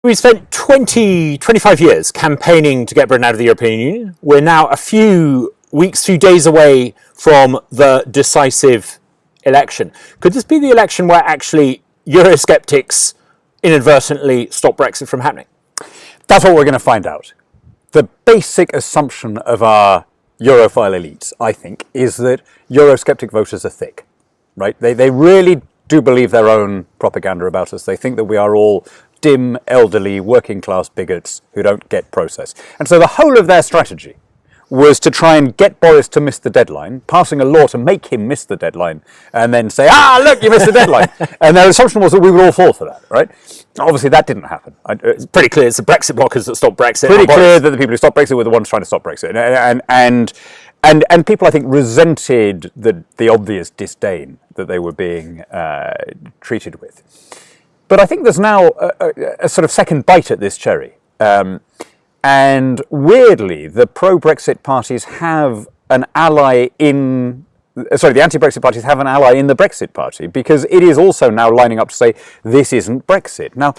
We spent 25 years campaigning to get Britain out of the European Union. We're now a few weeks, few days away from the decisive election. Could this be the election where actually Eurosceptics inadvertently stop Brexit from happening? That's what we're going to find out. The basic assumption of our Europhile elites, I think, is that Eurosceptic voters are thick, right? They really do believe their own propaganda about us. They think that we are all dim, elderly, working-class bigots who don't get process. And so the whole of their strategy was to try and get Boris to miss the deadline, passing a law to make him miss the deadline, and then say, look, you missed the deadline. And their assumption was that we would all fall for that, right? Obviously, that didn't happen. It's pretty clear it's the Brexit blockers that stopped Brexit. Pretty clear that the people who stopped Brexit were the ones trying to stop Brexit. And people, I think, resented the obvious disdain that they were being treated with. But I think there's now a sort of second bite at this cherry. And weirdly, the pro-Brexit parties have an ally in... Sorry, the anti-Brexit parties have an ally in the Brexit party, because it is also now lining up to say, this isn't Brexit. Now,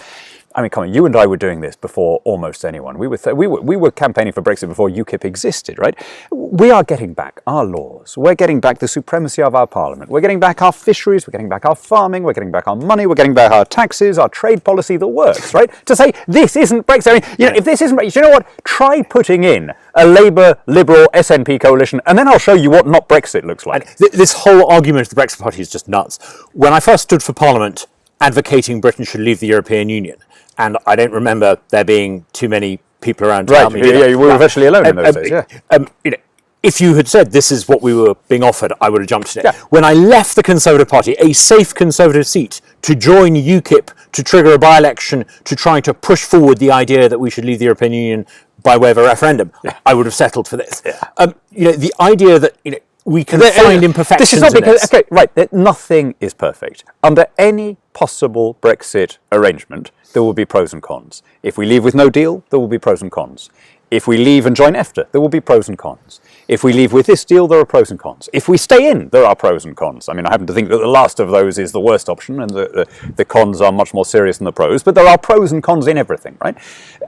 I mean, come on, you and I were doing this before almost anyone. We were campaigning for Brexit before UKIP existed, right? We are getting back our laws. We're getting back the supremacy of our parliament. We're getting back our fisheries. We're getting back our farming. We're getting back our money. We're getting back our taxes, our trade policy that works, right? To say, this isn't Brexit. I mean, if this isn't Brexit, you know what? Try putting in a Labour, Liberal, SNP coalition, and then I'll show you what not Brexit looks like. This whole argument of the Brexit party is just nuts. When I first stood for Parliament advocating Britain should leave the European Union, and I don't remember there being too many people around to help me. Yeah, we were virtually alone in those days. Yeah. If you had said this is what we were being offered, I would have jumped at it. Yeah. When I left the Conservative Party, a safe Conservative seat, to join UKIP to trigger a by-election to try to push forward the idea that we should leave the European Union by way of a referendum, I would have settled for this. Yeah. The idea that we can find imperfections. This is not because in this. okay, right? That nothing is perfect. Under any possible Brexit arrangement, there will be pros and cons. If we leave with no deal, there will be pros and cons. If we leave and join EFTA, there will be pros and cons. If we leave with this deal, there are pros and cons. If we stay in, there are pros and cons. I mean, I happen to think that the last of those is the worst option, and the cons are much more serious than the pros, but there are pros and cons in everything, right?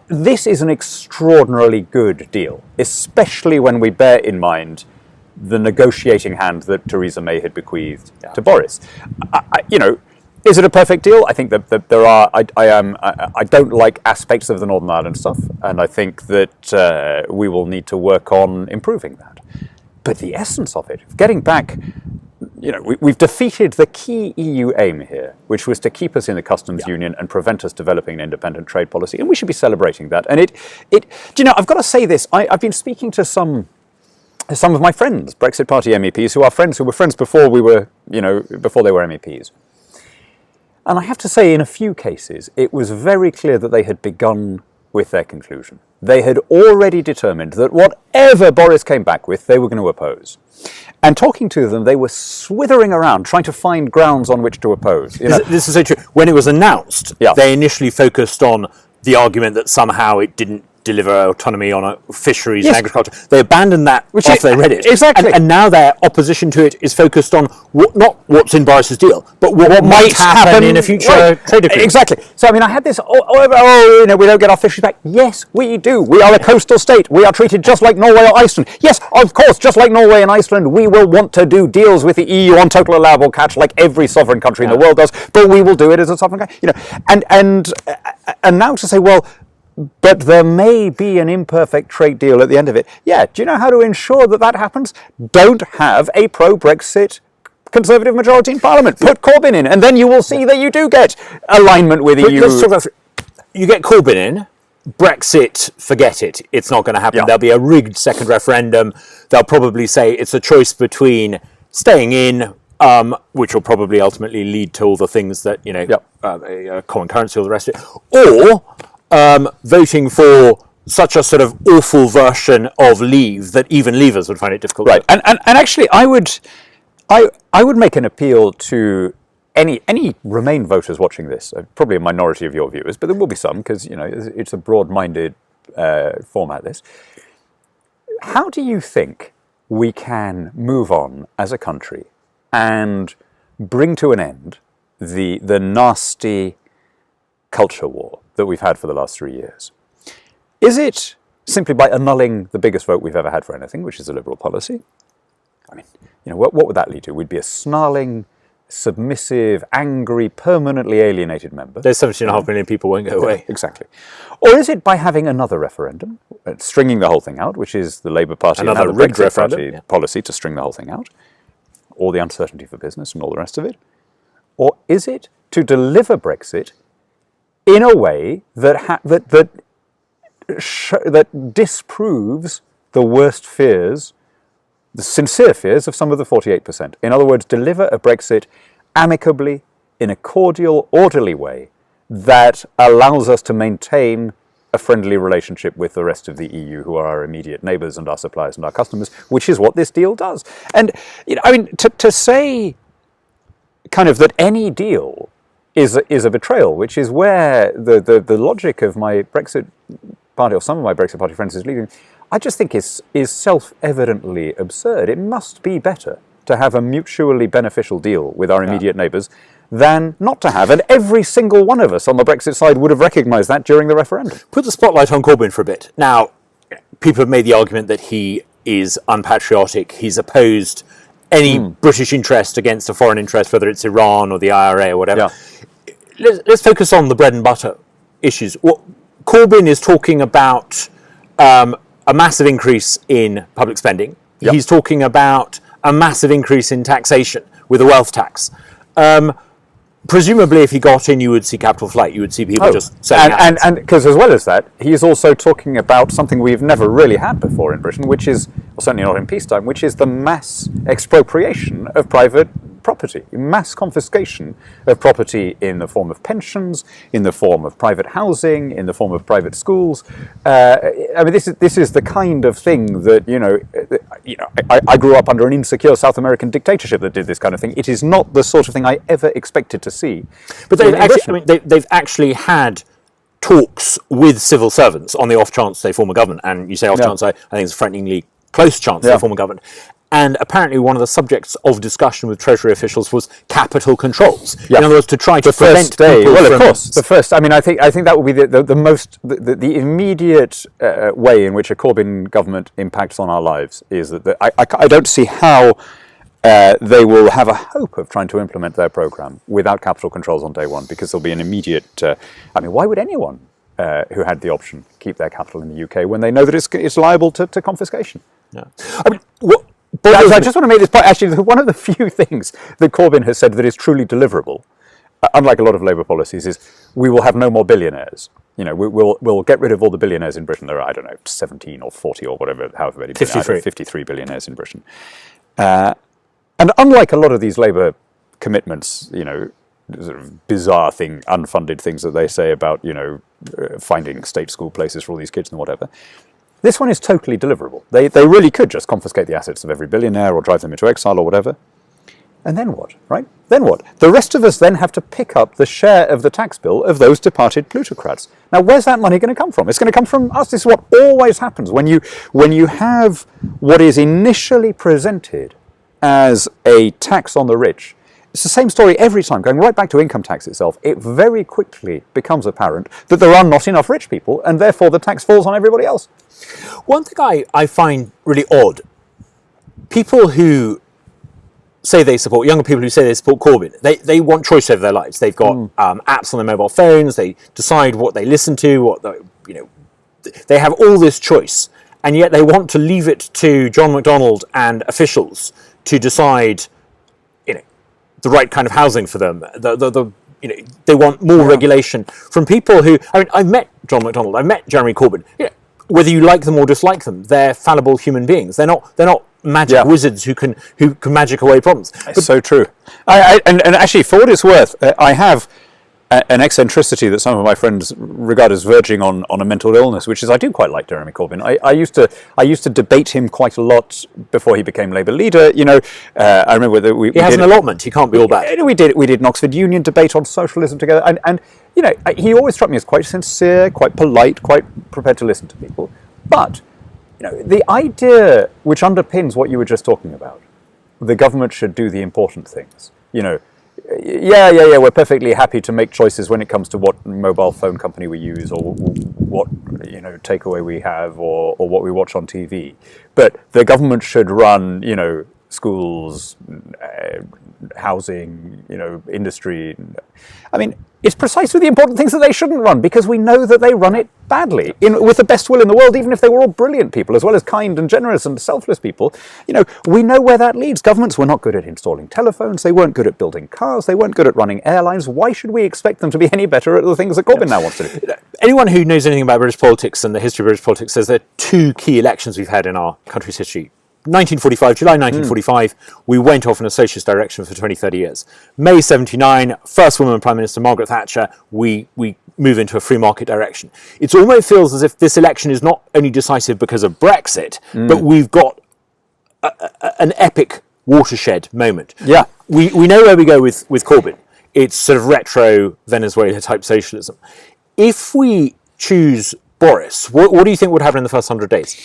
This is an extraordinarily good deal, especially when we bear in mind the negotiating hand that Theresa May had bequeathed to Boris. Is it a perfect deal? I think that there are. I don't like aspects of the Northern Ireland stuff, and I think that we will need to work on improving that. But the essence of it, getting back, we've defeated the key EU aim here, which was to keep us in the customs union and prevent us developing an independent trade policy, and we should be celebrating that. And I've got to say this. I've been speaking to some of my friends, Brexit Party MEPs, who were friends before we were, before they were MEPs. And I have to say, in a few cases, it was very clear that they had begun with their conclusion. They had already determined that whatever Boris came back with, they were going to oppose. And talking to them, they were swithering around, trying to find grounds on which to oppose. This is so true. When it was announced, they initially focused on the argument that somehow it didn't deliver autonomy on fisheries and agriculture. They abandoned that after they read it. Exactly. And now their opposition to it is focused on not what's in Boris's deal, but what might happen in a future trade agreement. Exactly. So, I mean, I had this, we don't get our fisheries back. Yes, we do. We are a coastal state. We are treated just like Norway or Iceland. Yes, of course, just like Norway and Iceland, we will want to do deals with the EU on total allowable catch like every sovereign country in the world does, but we will do it as a sovereign country. And now to say, well, but there may be an imperfect trade deal at the end of it. Yeah, do you know how to ensure that happens? Don't have a pro-Brexit Conservative majority in Parliament. Put Corbyn in, and then you will see that you do get alignment with EU. You get Corbyn in, Brexit, forget it. It's not going to happen. There'll be a rigged second referendum. They'll probably say it's a choice between staying in, which will probably ultimately lead to all the things that, a common currency, all the rest of it, or voting for such a sort of awful version of leave that even leavers would find it difficult. Right, and actually, I would make an appeal to any Remain voters watching this. Probably a minority of your viewers, but there will be some because it's a broad-minded format. This. How do you think we can move on as a country and bring to an end the nasty culture war that we've had for the last 3 years? Is it simply by annulling the biggest vote we've ever had for anything, which is a Liberal policy? I mean, what would that lead to? We'd be a snarling, submissive, angry, permanently alienated member. Those 17.5 million people won't go away. Exactly. Or is it by having another referendum, stringing the whole thing out, which is the Labour Party Another and the rigged Brexit referendum, Party policy to string the whole thing out, all the uncertainty for business and all the rest of it? Or is it to deliver Brexit in a way that disproves the worst fears, the sincere fears of some of the 48%? In other words, deliver a Brexit amicably, in a cordial, orderly way that allows us to maintain a friendly relationship with the rest of the EU, who are our immediate neighbours and our suppliers and our customers, which is what this deal does. And to say kind of that any deal is a betrayal, which is where the logic of my Brexit party, or some of my Brexit party friends, is leading, I just think is self-evidently absurd. It must be better to have a mutually beneficial deal with our immediate neighbours than not to have. And every single one of us on the Brexit side would have recognised that during the referendum. Put the spotlight on Corbyn for a bit. Now, people have made the argument that he is unpatriotic. He's opposed any British interest against a foreign interest, whether it's Iran or the IRA or whatever. Yeah. Let's focus on the bread and butter issues. Corbyn is talking about a massive increase in public spending. Yep. He's talking about a massive increase in taxation with a wealth tax. Presumably, if he got in, you would see capital flight. You would see people just selling assets. And because as well as that, he's also talking about something we've never really had before in Britain, which is, well, certainly not in peacetime, which is the mass expropriation of private property, mass confiscation of property in the form of pensions, in the form of private housing, in the form of private schools. I mean, this is the kind of thing that I grew up under an insecure South American dictatorship that did this kind of thing. It is not the sort of thing I ever expected to see. But they've actually had talks with civil servants on the off chance they form a government, and you say off chance, I think it's a frighteningly close chance they form a government. And apparently one of the subjects of discussion with Treasury officials was capital controls. Yeah. In other words, to try to prevent people well, of from... course, the first. I mean, I think that would be the immediate way in which a Corbyn government impacts on our lives is that I don't see how they will have a hope of trying to implement their programme without capital controls on day one, because there'll be an immediate... I mean, why would anyone who had the option keep their capital in the UK when they know that it's liable to confiscation? Yeah. I mean, I just want to make this point. Actually, one of the few things that Corbyn has said that is truly deliverable, unlike a lot of Labour policies, is we will have no more billionaires. We'll get rid of all the billionaires in Britain. There are, I don't know, 17 or 40 or whatever, however many. 53 billionaires in Britain. And unlike a lot of these Labour commitments, sort of bizarre unfunded things that they say about, finding state school places for all these kids and whatever. This one is totally deliverable. They really could just confiscate the assets of every billionaire or drive them into exile or whatever. And then what, right? Then what? The rest of us then have to pick up the share of the tax bill of those departed plutocrats. Now, where's that money going to come from? It's going to come from us. This is what always happens when you have what is initially presented as a tax on the rich. It's the same story every time, going right back to income tax itself. It very quickly becomes apparent that there are not enough rich people, and therefore the tax falls on everybody else. One thing I find really odd, people who say they support, younger people who say they support Corbyn, they want choice over their lives. They've got apps on their mobile phones, they decide what they listen to, they have all this choice, and yet they want to leave it to John McDonnell and officials to decide the right kind of housing for them. They want more regulation from people who... I mean, I've met John McDonnell, I've met Jeremy Corbyn. Whether you like them or dislike them, they're fallible human beings. They're not magic wizards who can magic away problems. It's so true. And actually, for what it's worth, I have an eccentricity that some of my friends regard as verging on a mental illness, which is I do quite like Jeremy Corbyn. I used to debate him quite a lot before he became Labour leader. I remember that he has an allotment. He can't be all bad. We did an Oxford Union debate on socialism together, and he always struck me as quite sincere, quite polite, quite prepared to listen to people. But the idea which underpins what you were just talking about, the government should do the important things. yeah, we're perfectly happy to make choices when it comes to what mobile phone company we use, or what takeaway we have, or what we watch on TV. But the government should run schools, housing, industry. I mean, it's precisely the important things that they shouldn't run, because we know that they run it badly, with the best will in the world, even if they were all brilliant people, as well as kind and generous and selfless people. We know where that leads. Governments were not good at installing telephones, they weren't good at building cars, they weren't good at running airlines. Why should we expect them to be any better at the things that Corbyn now wants to do? Anyone who knows anything about British politics and the history of British politics says there are two key elections we've had in our country's history. 1945, July 1945, we went off in a socialist direction for 20, 30 years. May 79, first woman Prime Minister, Margaret Thatcher, we move into a free market direction. It almost feels as if this election is not only decisive because of Brexit, but we've got an epic watershed moment. Yeah. We know where we go with Corbyn. It's sort of retro Venezuela type socialism. If we choose Boris, what do you think would happen in the first 100 days?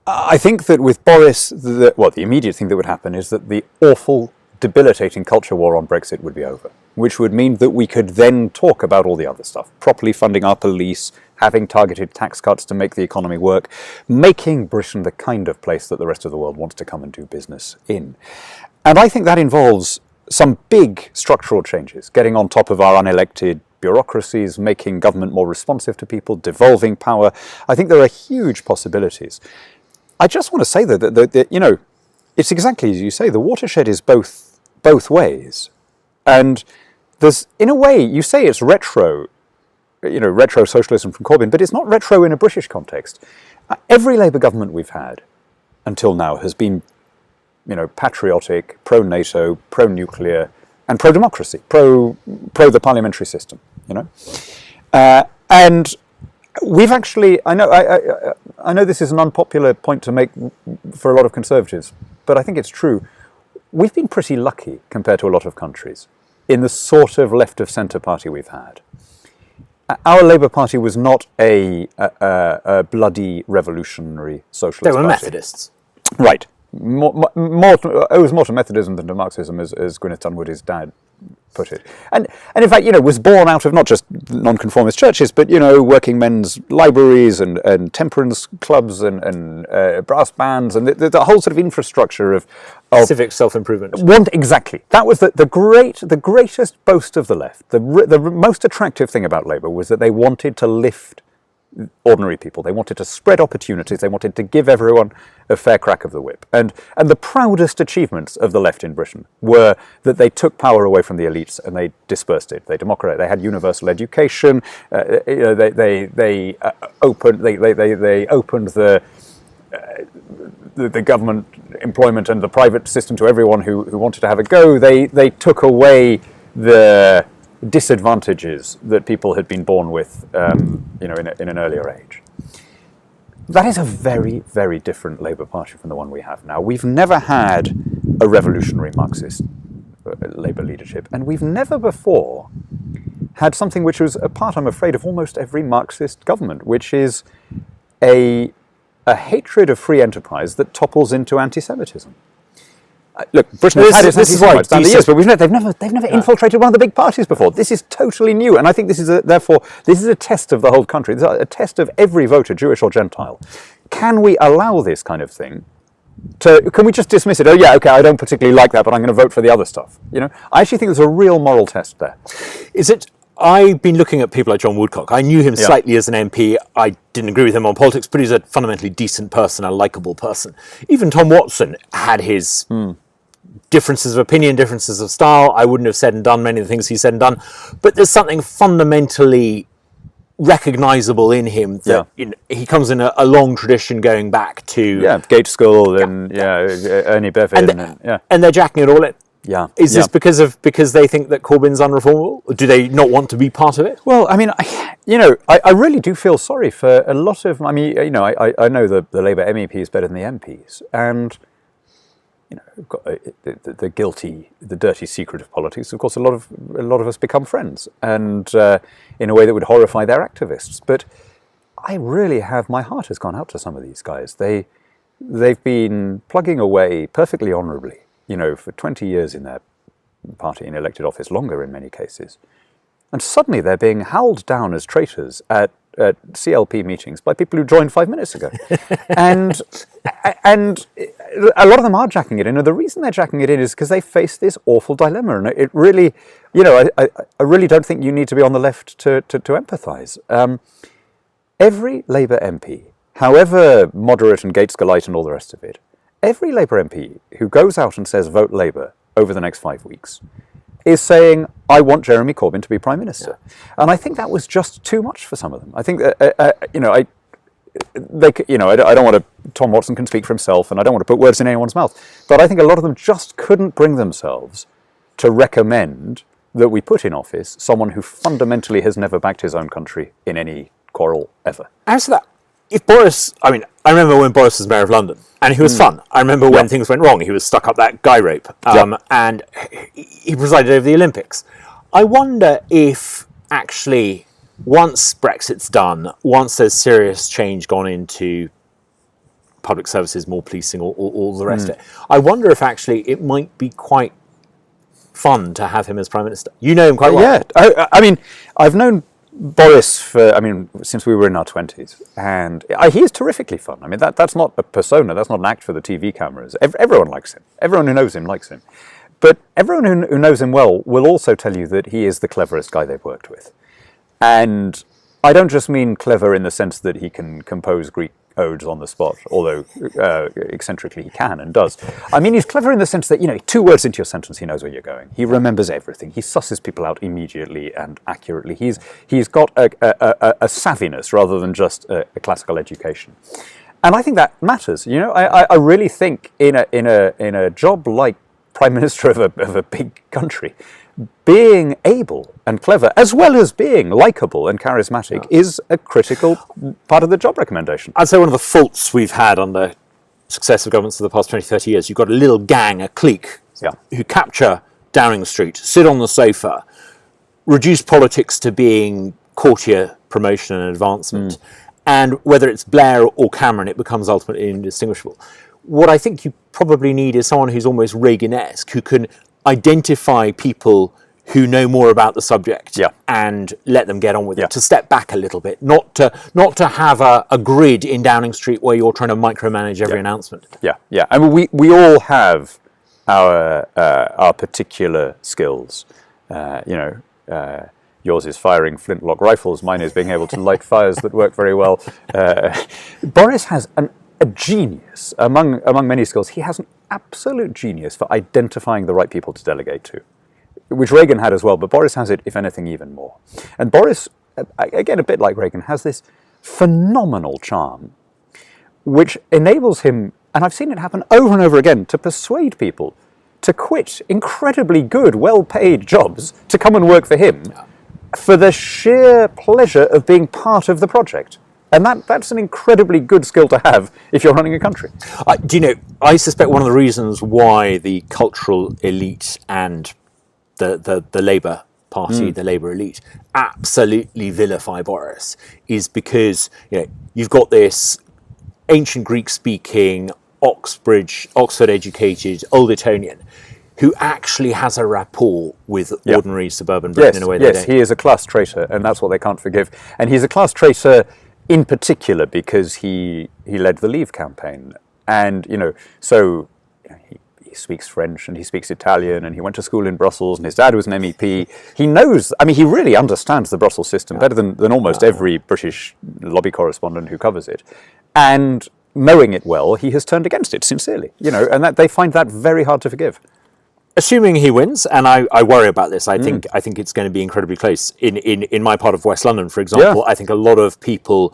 I think that with Boris, the immediate thing that would happen is that the awful, debilitating culture war on Brexit would be over, which would mean that we could then talk about all the other stuff, properly funding our police, having targeted tax cuts to make the economy work, making Britain the kind of place that the rest of the world wants to come and do business in. And I think that involves some big structural changes, getting on top of our unelected bureaucracies, making government more responsive to people, devolving power. I think there are huge possibilities. I just want to say that it's exactly as you say, the watershed is both ways. And there's, in a way, you say it's retro, retro socialism from Corbyn, but it's not retro in a British context. Every Labour government we've had until now has been, patriotic, pro-NATO, pro-nuclear, and pro-democracy, pro the parliamentary system, and we've actually, I know this is an unpopular point to make for a lot of Conservatives, but I think it's true. We've been pretty lucky compared to a lot of countries in the sort of left-of-centre party we've had. Our Labour Party was not a bloody revolutionary socialist They were party. Methodists. Right. It was more to Methodism than to Marxism, as Gwyneth Dunwoodie's dad put it. And in fact, was born out of not just nonconformist churches, but, working men's libraries and temperance clubs and brass bands and the whole sort of infrastructure of civic self-improvement. Exactly. That was the greatest boast of the left. The most attractive thing about Labour was that they wanted to lift ordinary people. They wanted to spread opportunities. They wanted to give everyone a fair crack of the whip. And the proudest achievements of the left in Britain were that they took power away from the elites and they dispersed it. They democratized. They had universal education. They opened the government employment and the private system to everyone who wanted to have a go. They took away the disadvantages that people had been born with, in an earlier age. That is a very, very different Labour Party from the one we have now. We've never had a revolutionary Marxist Labour leadership, and we've never before had something which was a part, I'm afraid, of almost every Marxist government, which is a hatred of free enterprise that topples into anti-Semitism. Look, Britain has had its anti-Semites down the years, but they've never infiltrated one of the big parties before. This is totally new, and I think this is a test of the whole country. This is a test of every voter, Jewish or Gentile. Can we allow this kind of thing? Can we just dismiss it? Oh yeah, okay, I don't particularly like that, but I'm going to vote for the other stuff. I actually think there's a real moral test there. Is it? I've been looking at people like John Woodcock. I knew him slightly as an MP. I didn't agree with him on politics, but he's a fundamentally decent person, a likeable person. Even Tom Watson had his differences of opinion, differences of style. I wouldn't have said and done many of the things he said and done, but there's something fundamentally recognisable in him that he comes in a long tradition going back to Gate School and Ernie Bevin and they're jacking it all in. Is this because they think that Corbyn's unreformable? Or do they not want to be part of it? Well, I mean, I really do feel sorry for a lot of. I mean, I know the Labour MEPs better than the MPs, and we've got the guilty, the dirty secret of politics. Of course, a lot of us become friends, and in a way that would horrify their activists. But I really have, my heart has gone out to some of these guys. They've been plugging away perfectly honourably, for 20 years in their party in elected office longer in many cases. And suddenly they're being howled down as traitors at CLP meetings by people who joined 5 minutes ago. and a lot of them are jacking it in. And the reason they're jacking it in is because they face this awful dilemma. And it really, I really don't think you need to be on the left to empathise. Every Labour MP, however moderate and Gatescalite and all the rest of it, every Labour MP who goes out and says vote Labour over the next 5 weeks is saying, I want Jeremy Corbyn to be Prime Minister. Yeah. And I think that was just too much for some of them. I think, I don't want to, Tom Watson can speak for himself, and I don't want to put words in anyone's mouth, but I think a lot of them just couldn't bring themselves to recommend that we put in office someone who fundamentally has never backed his own country in any quarrel ever. As to that, if Boris, I remember when Boris was Mayor of London, and he was fun. I remember when things went wrong. He was stuck up that guy rope, and he presided over the Olympics. I wonder if actually, once Brexit's done, once there's serious change gone into public services, more policing, all the rest of it, I wonder if actually it might be quite fun to have him as Prime Minister. You know him quite well. Yeah, I've known Boris since we were in our 20s, and he is terrifically fun. That's not a persona, that's not an act for the TV cameras. Everyone likes him. Everyone who knows him likes him. But everyone who knows him well will also tell you that he is the cleverest guy they've worked with. And I don't just mean clever in the sense that he can compose Greek odes on the spot, although eccentrically he can and does. I mean, he's clever in the sense that, 2 words into your sentence, he knows where you're going. He remembers everything. He susses people out immediately and accurately. He's got a savviness rather than just a classical education. And I think that matters. I really think in a job like Prime Minister of a big country, being able and clever, as well as being likeable and charismatic, is a critical part of the job recommendation. I'd say one of the faults we've had under successive governments of the past 20, 30 years, you've got a little gang, a clique, who capture Downing Street, sit on the sofa, reduce politics to being courtier promotion and advancement, and whether it's Blair or Cameron, it becomes ultimately indistinguishable. What I think you probably need is someone who's almost Reagan-esque, who can identify people who know more about the subject and let them get on with it, to step back a little bit, not to have a grid in Downing Street where you're trying to micromanage every announcement. Yeah. I mean, we all have our particular skills. Yours is firing flintlock rifles. Mine is being able to light fires that work very well. Boris has a genius among many skills. He has an absolute genius for identifying the right people to delegate to, which Reagan had as well, but Boris has it, if anything, even more. And Boris, again, a bit like Reagan, has this phenomenal charm which enables him, and I've seen it happen over and over again, to persuade people to quit incredibly good, well-paid jobs to come and work for him for the sheer pleasure of being part of the project. And that's an incredibly good skill to have if you're running a country. I suspect one of the reasons why the cultural elite and the Labour Party, the Labour elite, absolutely vilify Boris is because you've got this ancient Greek-speaking, Oxford-educated, old Etonian who actually has a rapport with ordinary suburban Britain in a way they don't. Yes, he is a class traitor, and that's what they can't forgive. And he's a class traitor in particular because he led the Leave campaign, and he speaks French and he speaks Italian and he went to school in Brussels and his dad was an MEP. He knows, he really understands the Brussels system better than almost every British lobby correspondent who covers it. And knowing it well, he has turned against it sincerely, and that they find that very hard to forgive. Assuming he wins, and I worry about this, I think it's going to be incredibly close. In my part of West London, for example, I think a lot of people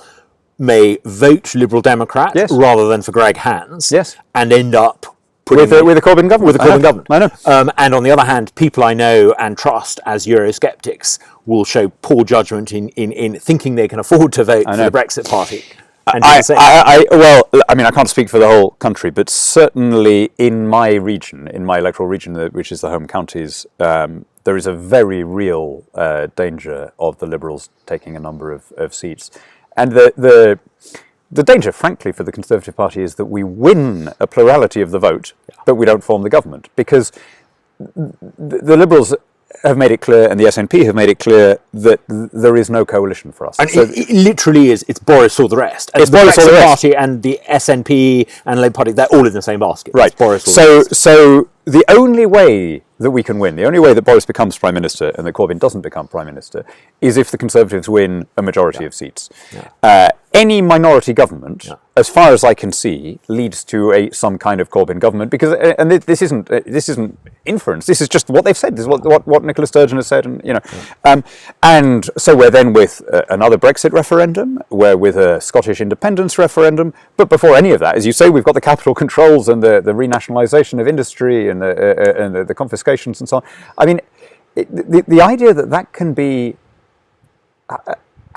may vote Liberal Democrat rather than for Greg Hands, and end up with a Corbyn government. With a Corbyn government. I know. And on the other hand, people I know and trust as Eurosceptics will show poor judgment in thinking they can afford to vote for the Brexit Party. I can't speak for the whole country, but certainly in my region, in my electoral region, which is the home counties, there is a very real danger of the Liberals taking a number of seats. And the danger, frankly, for the Conservative Party is that we win a plurality of the vote, but we don't form the government. Because the Liberals have made it clear, and the SNP have made it clear that there is no coalition for us. And So it literally is. It's Boris or the rest. And It's the Boris or the Brexit rest. Party and the SNP and Labour Party, they're all in the same basket. right. It's Boris or the rest. So the only way that we can win, the only way that Boris becomes Prime Minister and that Corbyn doesn't become Prime Minister, is if the Conservatives win a majority of seats. Any minority government, as far as I can see, leads to some kind of Corbyn government, because and this isn't inference. This is just what they've said. This is what Nicola Sturgeon has said, and and so we're then with another Brexit referendum, we're with a Scottish independence referendum, but before any of that, as you say, we've got the capital controls and the renationalisation of industry and the confiscations and so on. I mean, the idea that can be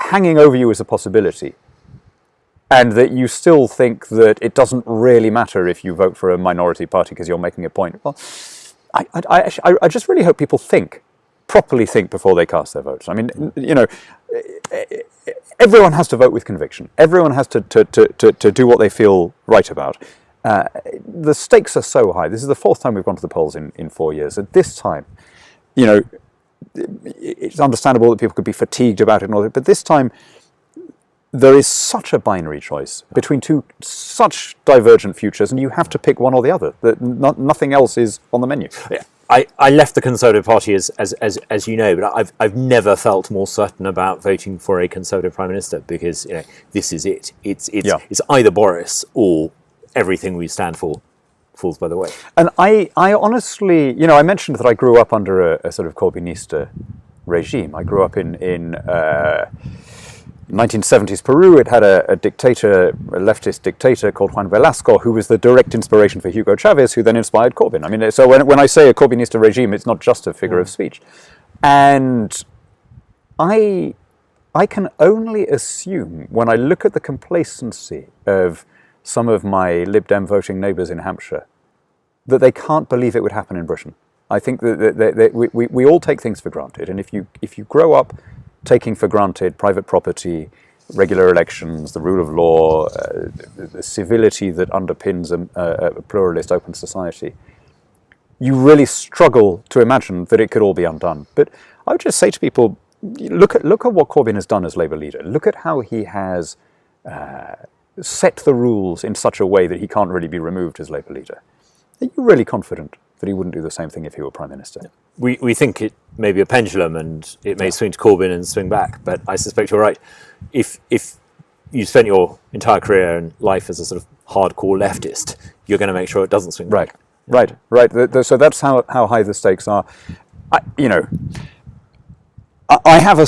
hanging over you as a possibility, and that you still think that it doesn't really matter if you vote for a minority party because you're making a point. Well, I just really hope people properly think before they cast their votes. I mean, everyone has to vote with conviction. Everyone has to do what they feel right about. The stakes are so high. This is the fourth time we've gone to the polls in 4 years. At this time, it's understandable that people could be fatigued about it and all that, but this time, there is such a binary choice between two such divergent futures, and you have to pick one or the other. Nothing else is on the menu. Yeah. I left the Conservative Party as you know, but I've never felt more certain about voting for a Conservative Prime Minister, because this is it. It's either Boris or everything we stand for falls by the way. And I honestly, I mentioned that I grew up under a sort of Corbynista regime. I grew up in 1970s Peru. It had a leftist dictator called Juan Velasco, who was the direct inspiration for Hugo Chavez, who then inspired Corbyn. I mean, so when I say a Corbynista regime, it's not just a figure of speech. And I can only assume, when I look at the complacency of some of my Lib Dem voting neighbours in Hampshire, that they can't believe it would happen in Britain. I think that we all take things for granted, and if you grow up taking for granted private property, regular elections, the rule of law, the civility that underpins a pluralist, open society, you really struggle to imagine that it could all be undone. But I would just say to people, look at what Corbyn has done as Labour leader. Look at how he has set the rules in such a way that he can't really be removed as Labour leader. Are you really confident that he wouldn't do the same thing if he were Prime Minister? We think it may be a pendulum and it may swing to Corbyn and swing back, but I suspect you're right. If you spent your entire career and life as a sort of hardcore leftist, you're going to make sure it doesn't swing back. Right. So that's how high the stakes are. I have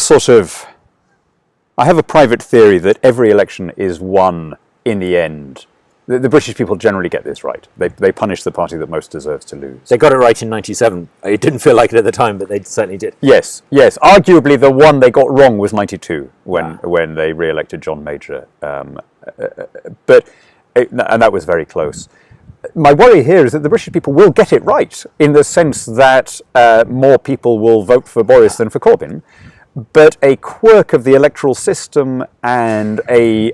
a private theory that every election is won in the end. The British people generally get this right. They punish the party that most deserves to lose. They got it right in 97. It didn't feel like it at the time, but they certainly did. Yes. Arguably, the one they got wrong was 92, when they re-elected John Major. And that was very close. My worry here is that the British people will get it right, in the sense that more people will vote for Boris than for Corbyn. But a quirk of the electoral system and a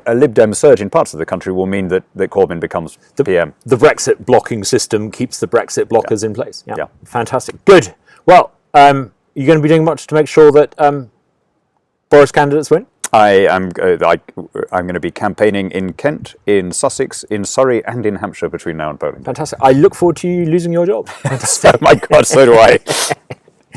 Lib Dem surge in parts of the country will mean that Corbyn becomes the PM. The Brexit blocking system keeps the Brexit blockers in place. Yeah. Fantastic. Good. Well, you're going to be doing much to make sure that Boris candidates win? I'm going to be campaigning in Kent, in Sussex, in Surrey, and in Hampshire between now and polling. Fantastic. I look forward to you losing your job. Oh my God, so do I.